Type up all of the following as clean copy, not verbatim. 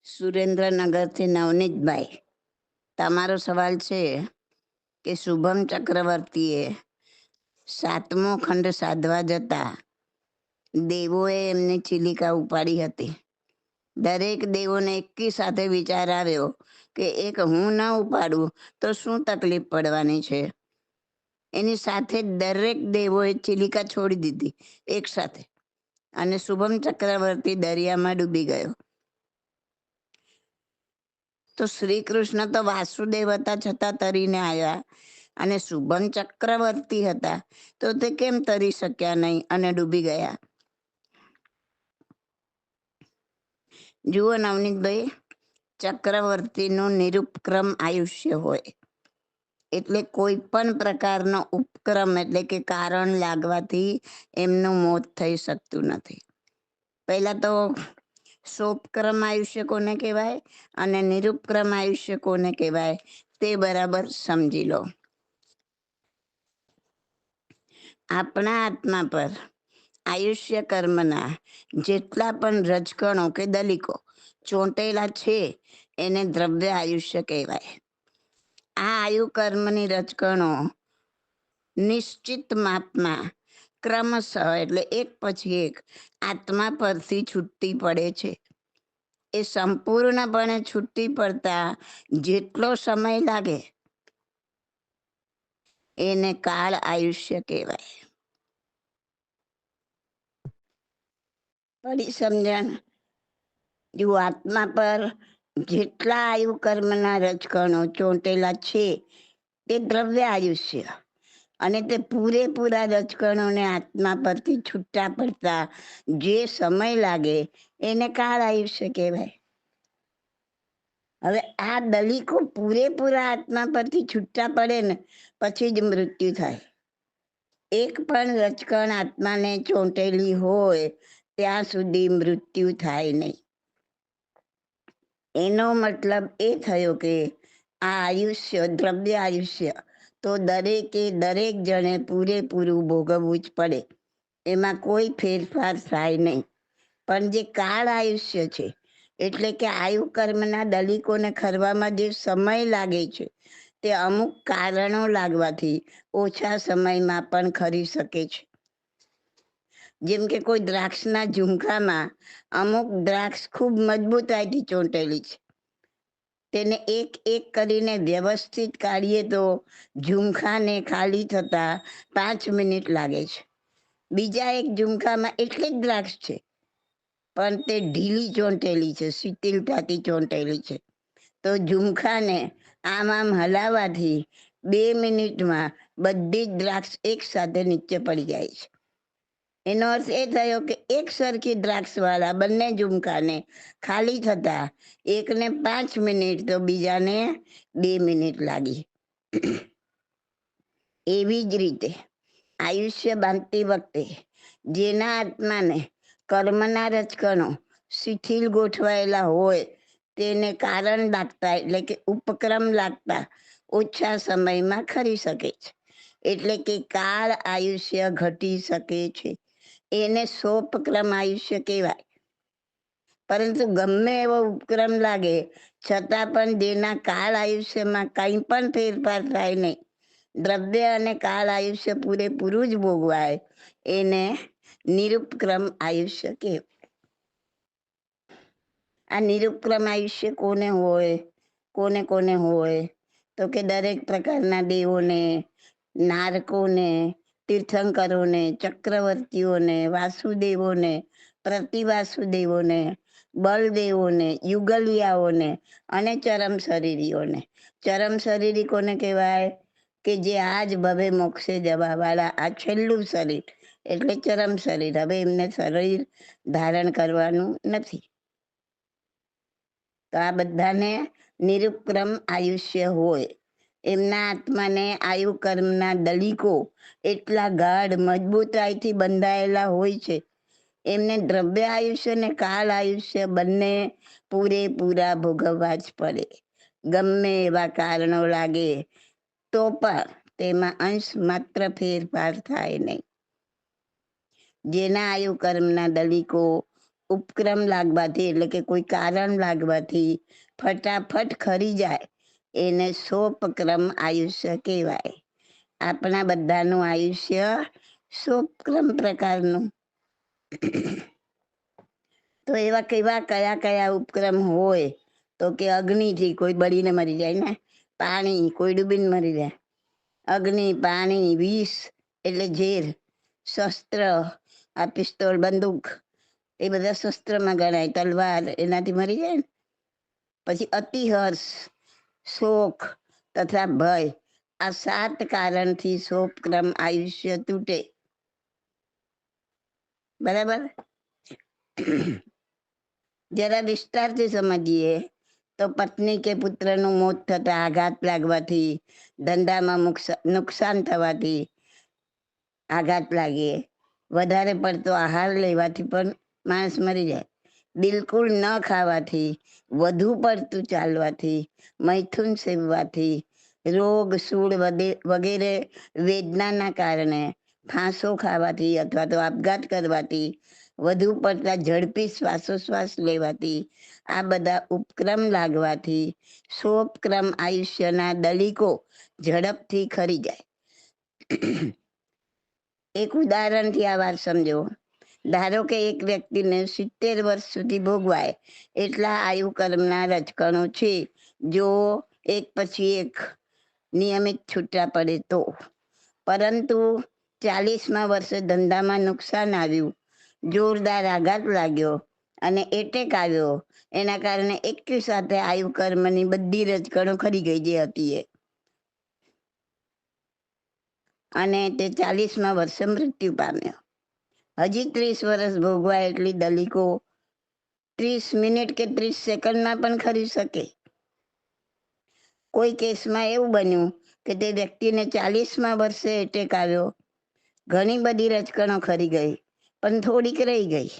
સુરેન્દ્રનગરથી નવનીતભાઈ, તમારો સવાલ છે કે શુભમ ચક્રવર્તીએ 7મો ખંડ સાધવા જતા દેવોએ એમની ચિલિકા ઉપાડી હતી. દરેક દેવોને એકી સાથે વિચાર આવ્યો કે એક હું ન ઉપાડું તો શું તકલીફ પડવાની છે. એની સાથે દરેક દેવોએ ચિલિકા છોડી દીધી એક સાથે, અને શુભમ ચક્રવર્તી દરિયામાં ડૂબી ગયો. તો શ્રી કૃષ્ણ તો વાસુદેવ હતા છતાં તરીને આવ્યા, અને શુભમ ચક્રવર્તી હતા તો તે કેમ તરી શક્યા નહીં અને ડૂબી ગયા? જુઓ નવનીતભાઈ, ચક્રવર્તીનું નિરુપક્રમ આયુષ્ય હોય, એટલે કોઈ પણ પ્રકારનો ઉપક્રમ એટલે કે કારણ લાગવાથી એમનું મોત થઈ શકતું નથી. પહેલા તો સોપક્રમ આયુષ્ય કોને કહેવાય અને નિરુપક્રમ આયુષ્ય કોને કહેવાય તે બરાબર સમજી લો. આપણા આત્મા પર આયુષ્ય કર્મના જેટલા પણ રજકણો કે દલિકો ચોંટેલા છે એને દ્રવ્ય આયુષ્ય કહેવાય. આ આયુ કર્મની રજકણો નિશ્ચિત માપમાં ક્રમશઃ એટલે એક પછી એક આત્મા પરથી છૂટતી પડે છે. એ સંપૂર્ણપણે છૂટી પડતા જેટલો સમય લાગે એને કાળ આયુષ્ય કહેવાય. પડી સમજણ? જો આત્મા પર જેટલા આયુ કર્મના રજકણો ચોંટેલા છે તે દ્રવ્ય આયુષ્ય, અને તે પૂરેપૂરા રજકણોને આત્મા પરથી છૂટા પડતા જે સમય લાગે એને કાળ આયુષ્ય કહેવાય. હવે આ દલિકો પૂરેપૂરા આત્મા પરથી છૂટા પડે ને પછી જ મૃત્યુ થાય. એક પણ રજકણ આત્માને ચોંટેલી હોય ત્યાં સુધી મૃત્યુ થાય નહીં. એનો મતલબ એ થયો કે આ આયુષ્ય દ્રવ્ય આયુષ્ય તો દરેક જણે પૂરેપૂરું ભોગવવું જ પડે, એમાં કોઈ ફેરફાર થાય નહીં. પણ જે કાળ આયુષ્ય છે એટલે કે આયુ કર્મના દલિકોને ખરવામાં જે સમય લાગે છે તે અમુક કારણો લાગવાથી ઓછા સમયમાં પણ ખરી શકે છે. જેમ કે કોઈ દ્રાક્ષના ઝુમખામાં અમુક દ્રાક્ષ ખૂબ મજબૂતાઈથી ચોંટેલી છે, તેને એક એક કરીને વ્યવસ્થિત કાઢીએ તો ઝુમખાને ખાલી થતા 5 મિનિટ લાગે છે. બીજા એક ઝુમખામાં એટલી જ દ્રાક્ષ છે પણ તે ઢીલી ચોંટેલી છે, શિથિલતાથી ચોંટેલી છે, તો ઝુમખાને આમ હલાવવાથી 2 મિનિટમાં બધી જ દ્રાક્ષ એક સાથે નીચે પડી જાય છે. એનો અર્થ એ થયો કે એક સરખી દ્રાક્ષવાળા બંને ઝુમખાને ખાલી થતા એકને 5 મિનિટ તો બીજાને 2 મિનિટ લાગી. એવી જ રીતે આયુષ્ય બાંધતી વખતે જેના આત્માને કર્મના રજકણો શિથિલ ગોઠવાયેલા હોય તેને કારણ લાગતા એટલે કે ઉપક્રમ લાગતા ઓછા સમયમાં ખરી શકે છે, એટલે કે કાળ આયુષ્ય ઘટી શકે છે. એને સોપક્રમ આયુષ્ય કહેવાય. પરંતુ ગમે એવો ઉપક્રમ લાગે છતાં પણ જેના કાળ આયુષ્યમાં કંઈ પણ ફેરફાર થાય નહીં, દ્રવ્ય અને કાળ આયુષ્ય પૂરેપૂરું જ ભોગવાય, એને નિરુપક્રમ આયુષ્ય કહેવાય. આ નિરુપક્રમ આયુષ્ય કોને હોય તો કે દરેક પ્રકારના દેવોને, નારકોને, તીર્થંકરોને, ચક્રવર્તીઓને, વાસુદેવોને, પ્રતિવાસુદેવોને, બળદેવોને, યુગલિયાઓને અને ચરમ શરીરીઓને. ચરમ શરીરી કોને કહેવાય કે જે આજ ભવે મોક્ષે જવાવાળા આ છેલ્લું શરીર એટલે ચરમ શરીર. હવે એમને શરીર ધારણ કરવાનું નથી, તો આ બધાને નિરુપક્રમ આયુષ્ય હોય. એમના આત્માને આયુ કર્મના દલિકો એટલા ગાઢ મજબૂતાઈથી બંધાયેલા હોય છે, એમને દ્રવ્ય આયુષ્ય ને કાળ આયુષ્ય બંને પૂરેપૂરા ભોગવવા જ પડે. ગમે એવા કારણો લાગે તો પણ તેમાં અંશ માત્ર ફેરફાર થાય નહીં. જેના આયુ કર્મના દલિકો ઉપક્રમ લાગવાથી એટલે કે કોઈ કારણ લાગવાથી ફટાફટ ખરી જાય એને સોપક્રમ આયુષ્ય કહેવાય. આપણા બધાનું આયુષ્ય સોપક્રમ પ્રકારનું. તો એવા કયા કયા ઉપક્રમ હોય તો કે અગ્નિથી કોઈ બળીને મરી જાય ને, પાણી કોઈ ડૂબીને મરી જાય, અગ્નિ, પાણી, વિષ એટલે ઝેર, શસ્ત્ર આ પિસ્તોલ, બંદૂક એ બધા શસ્ત્રમાં ગણાય, તલવાર એનાથી મરી જાય ને. પછી અતિહર્ષ, શોક તથા ભય આ 7 કારણથી સોપક્રમ આયુષ્ય તૂટે. બરાબર. જરા વિસ્તારથી સમજીએ તો પત્ની કે પુત્રનું મોત થતા, આઘાત લાગવાથી, ધંધામાં નુકસાન થવાથી આઘાત લાગે, વધારે પડતો આહાર લેવાથી પણ માણસ મરી જાય, બિલકુલ ન ખાવાથી, વધુ પડતું ચાલવાથી, મૈથુન સેવવાથી, રોગ સૂળ વગેરે વેદનાના કારણે, ફાંસો ખાવાથી અથવા તો આપઘાત કરવાથી, વધુ પડતા ઝડપી શ્વાસોશ્વાસ લેવાથી, આ બધા ઉપક્રમ લાગવાથી સોપક્રમ આયુષ્યના દલિકો ઝડપથી ખરી જાય. એક ઉદાહરણથી આ વાત સમજો. ધારો કે એક વ્યક્તિને 70 વર્ષ સુધી ભોગવાય એટલા આયુ કર્મના રજકણો છે. જો એક પછી એક નિયમિત છૂટા પડે તો, પરંતુ 40મા વર્ષે ધંધામાં નુકસાન આવ્યું, જોરદાર આઘાત લાગ્યો અને એટેક આવ્યો, એના કારણે એકી સાથે આયુ કર્મની બધી રજકણો ખરી ગઈ જે હતી એ, અને તે 40મા વર્ષે મૃત્યુ પામ્યો. હજી 30 વર્ષ ભોગવાય એટલી દલિકો 30 મિનિટ કે 30 સેકન્ડમાં પણ ખરી શકે. કોઈ કેસમાં એવું બન્યું કે તે વ્યક્તિને 40મા વર્ષે એટેક આવ્યો, ઘણી બધી રજકણો ખરી ગઈ પણ થોડીક રહી ગઈ.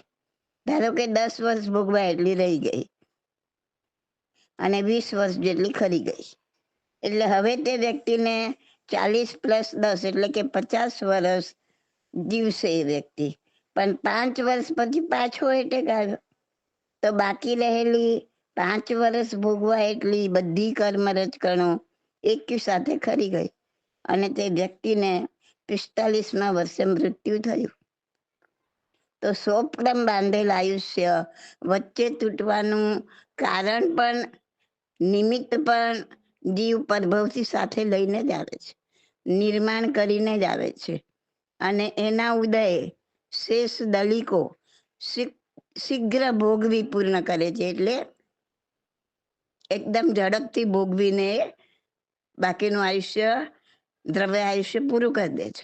ધારો કે 10 વર્ષ ભોગવાય એટલી રહી ગઈ અને 20 વર્ષ જેટલી ખરી ગઈ. એટલે હવે તે વ્યક્તિને 40 + 10 એટલે કે 50 વર્ષ જીવશે એ વ્યક્તિ, પણ 5 વર્ષ પછી પાછો એટેક આવ્યો તો બાકી રહેલી 5 વર્ષ ભોગવા એટલી બધી કર્મ રજકણો એકી સાથે ખરી ગઈ અને તે વ્યક્તિને 45મા વર્ષે મૃત્યુ થયું. તો સોપક્રમ બાંધેલ આયુષ્ય વચ્ચે તૂટવાનું કારણ પણ નિમિત્ત પણ જીવ પરભવથી સાથે લઈને જ આવે છે, નિર્માણ કરીને જ આવે છે, અને એના ઉદય શેષ દલિકો શીઘ્ર ભોગવી પૂર્ણ કરે છે. એટલે એકદમ ઝડપથી ભોગવીને બાકીનું આયુષ્ય, દ્રવ્ય આયુષ્ય પૂરું કરી દે છે.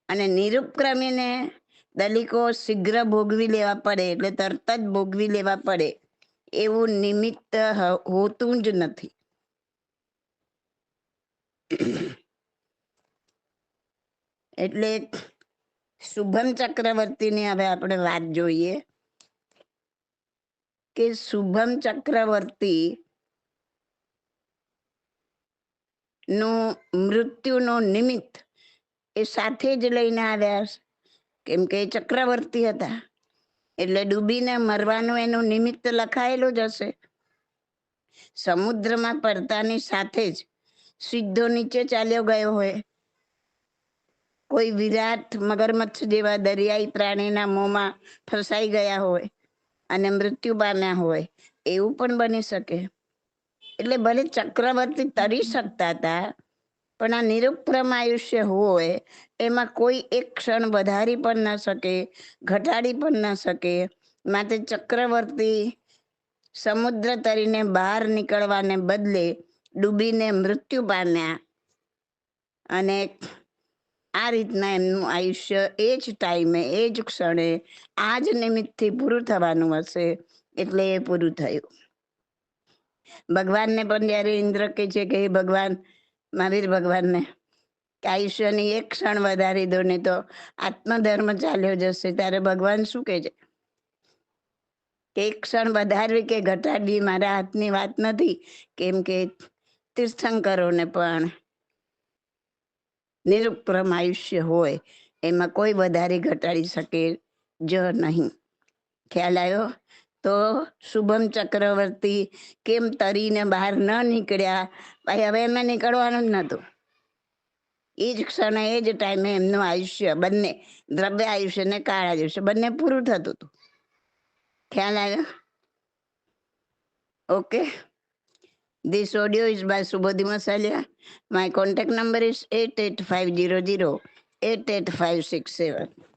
અને નિરુપક્રમીને દલિકો શીઘ્ર ભોગવી લેવા પડે એટલે તરત જ ભોગવી લેવા પડે એવું નિમિત્ત હોતું જ નથી. એટલે શુભમ ચક્રવર્તીની હવે આપણે વાત જોઈએ કે શુભમ ચક્રવર્તી નું મૃત્યુનો નિમિત્ત એ સાથે જ લઈને આવ્યા, કેમ કે ચક્રવર્તી હતા એટલે ડૂબીને મરવાનું એનું નિમિત્ત લખાયેલું જ હશે. સમુદ્રમાં પડતાની સાથે જ સીધો નીચે ચાલ્યો ગયો હોય, કોઈ વિરાટ મગરમચ્છ જેવા દરિયાઈ પ્રાણીના મોંમાં ફસાઈ ગયા હોય અને મૃત્યુ પામ્યા હોય, એવું પણ બની શકે. એટલે ભલે ચક્રવર્તી તરી શકતા હતા, પણ આ નિરુપક્રમ આયુષ્ય હોય એમાં કોઈ એક ક્ષણ વધારી પણ ન શકે, ઘટાડી પણ ન શકે. માટે ચક્રવર્તી સમુદ્ર તરીને બહાર નીકળવાને બદલે ડૂબીને મૃત્યુ પામ્યા અને આ રીતના એમનું આયુષ્ય એ જ ટાઈમે, એ જ ક્ષણે, આ જ નિમિત્તથી પૂરું થવાનું હશે એટલે એ પૂરું થયું. ભગવાનને પણ જ્યારે ઇન્દ્ર કહે છે કે હે ભગવાન, મહાવીર ભગવાનને કે આયુષ્યની એક ક્ષણ વધારી દો ને તો આત્મધર્મ ચાલ્યો જશે, ત્યારે ભગવાન શું કહે છે કે એક ક્ષણ વધારવી કે ઘટાડવી મારા હાથની વાત નથી, કેમ કે તીર્થંકરોને પણ નિરુપક્રમ આયુષ્ય હોય એમાં કોઈ વધારી ઘટાડી શકે જ નહીં. ખ્યાલ આવ્યો? તો શુભમ ચક્રવર્તી કેમ તરીને બહાર ન નીકળ્યા? ભાઈ હવે એમને નીકળવાનું જ નહોતું. એ જ ક્ષણે એ જ ટાઈમે એમનું આયુષ્ય બંને, દ્રવ્ય આયુષ્ય ને કાળ આયુષ્ય બંને પૂરું થતું હતું. ખ્યાલ આવ્યો? Okay. This audio is by Subodhi Masalia. My contact number is 88500 88567.